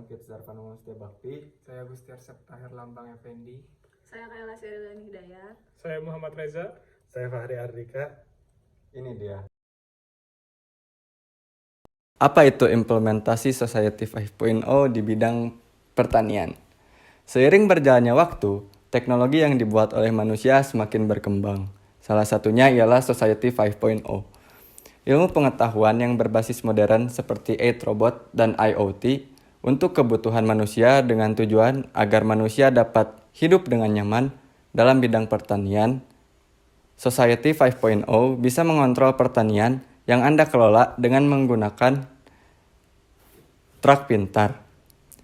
Bangkit Zarvan Mustia Bakti. Saya Gustiar Septahir Lambang Effendi. Saya Kayla Syahdani Hidayat. Saya Muhammad Reza. Saya Fahri Ardika. Ini dia. Apa itu implementasi Society 5.0 di bidang pertanian? Seiring berjalannya waktu, teknologi yang dibuat oleh manusia semakin berkembang. Salah satunya ialah Society 5.0. Ilmu pengetahuan yang berbasis modern seperti AI robot dan IoT untuk kebutuhan manusia dengan tujuan agar manusia dapat hidup dengan nyaman dalam bidang pertanian. Society 5.0 bisa mengontrol pertanian yang Anda kelola dengan menggunakan truk pintar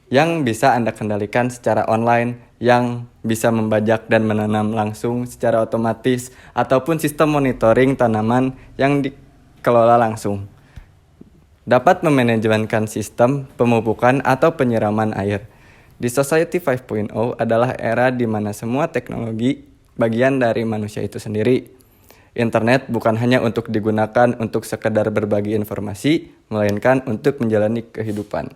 yang bisa Anda kendalikan secara online, yang bisa membajak dan menanam langsung secara otomatis, ataupun sistem monitoring tanaman yang dikelola langsung. Dapat memanajemenkan sistem pemupukan atau penyiraman air. Di Society 5.0 adalah era di mana semua teknologi bagian dari manusia itu sendiri. Internet bukan hanya untuk digunakan untuk sekedar berbagi informasi, melainkan untuk menjalani kehidupan.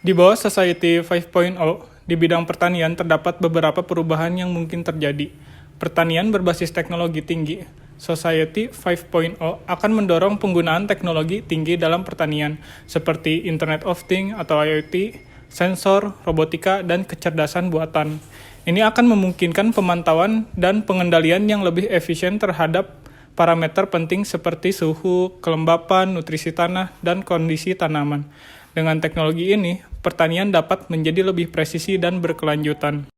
Di bawah Society 5.0, di bidang pertanian terdapat beberapa perubahan yang mungkin terjadi. Pertanian berbasis teknologi tinggi. Society 5.0 akan mendorong penggunaan teknologi tinggi dalam pertanian, seperti Internet of Things atau IoT, sensor, robotika, dan kecerdasan buatan. Ini akan memungkinkan pemantauan dan pengendalian yang lebih efisien terhadap parameter penting seperti suhu, kelembapan, nutrisi tanah, dan kondisi tanaman. Dengan teknologi ini, pertanian dapat menjadi lebih presisi dan berkelanjutan.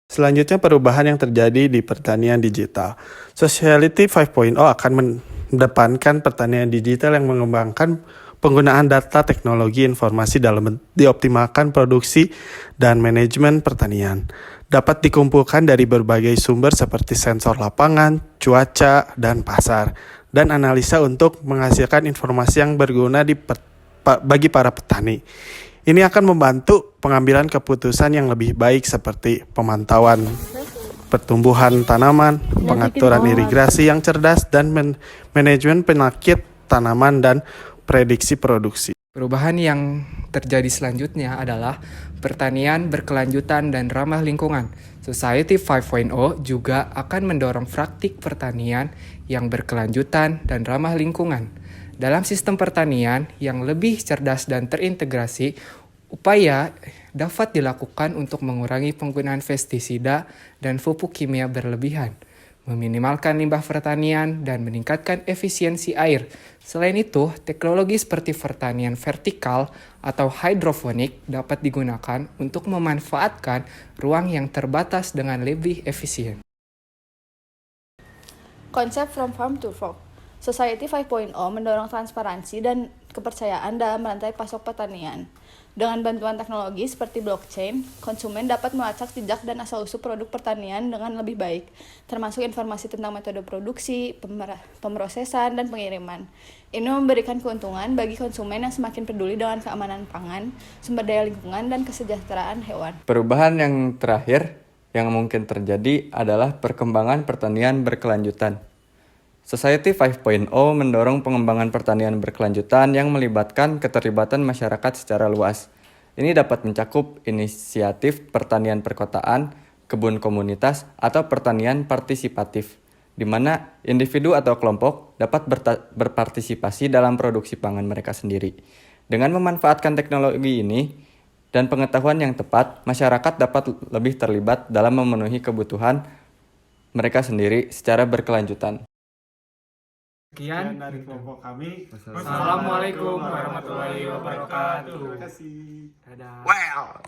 Selanjutnya perubahan yang terjadi di pertanian digital. Society 5.0 akan mendepankan pertanian digital yang mengembangkan penggunaan data teknologi informasi dalam dioptimalkan produksi dan manajemen pertanian. Dapat dikumpulkan dari berbagai sumber seperti sensor lapangan, cuaca, dan pasar, dan analisa untuk menghasilkan informasi yang berguna bagi para petani. Ini akan membantu pengambilan keputusan yang lebih baik seperti pemantauan pertumbuhan tanaman, pengaturan irigasi yang cerdas, dan manajemen penyakit tanaman dan prediksi produksi. Perubahan yang terjadi selanjutnya adalah pertanian berkelanjutan dan ramah lingkungan. Society 5.0 juga akan mendorong praktik pertanian yang berkelanjutan dan ramah lingkungan. Dalam sistem pertanian yang lebih cerdas dan terintegrasi, upaya dapat dilakukan untuk mengurangi penggunaan pestisida dan pupuk kimia berlebihan, meminimalkan limbah pertanian, dan meningkatkan efisiensi air. Selain itu, teknologi seperti pertanian vertikal atau hidroponik dapat digunakan untuk memanfaatkan ruang yang terbatas dengan lebih efisien. Konsep From Farm to Fork. Society 5.0 mendorong transparansi dan kepercayaan dalam rantai pasok pertanian. Dengan bantuan teknologi seperti blockchain, konsumen dapat melacak jejak dan asal-usul produk pertanian dengan lebih baik, termasuk informasi tentang metode produksi, pemrosesan, dan pengiriman. Ini memberikan keuntungan bagi konsumen yang semakin peduli dengan keamanan pangan, sumber daya lingkungan, dan kesejahteraan hewan. Perubahan yang terakhir yang mungkin terjadi adalah perkembangan pertanian berkelanjutan. Society 5.0 mendorong pengembangan pertanian berkelanjutan yang melibatkan keterlibatan masyarakat secara luas. Ini dapat mencakup inisiatif pertanian perkotaan, kebun komunitas, atau pertanian partisipatif, di mana individu atau kelompok dapat berpartisipasi dalam produksi pangan mereka sendiri. Dengan memanfaatkan teknologi ini dan pengetahuan yang tepat, masyarakat dapat lebih terlibat dalam memenuhi kebutuhan mereka sendiri secara berkelanjutan. Sekian dari kelompok kami. Assalamualaikum warahmatullahi wabarakatuh. Terima kasih. Dadah. Wow.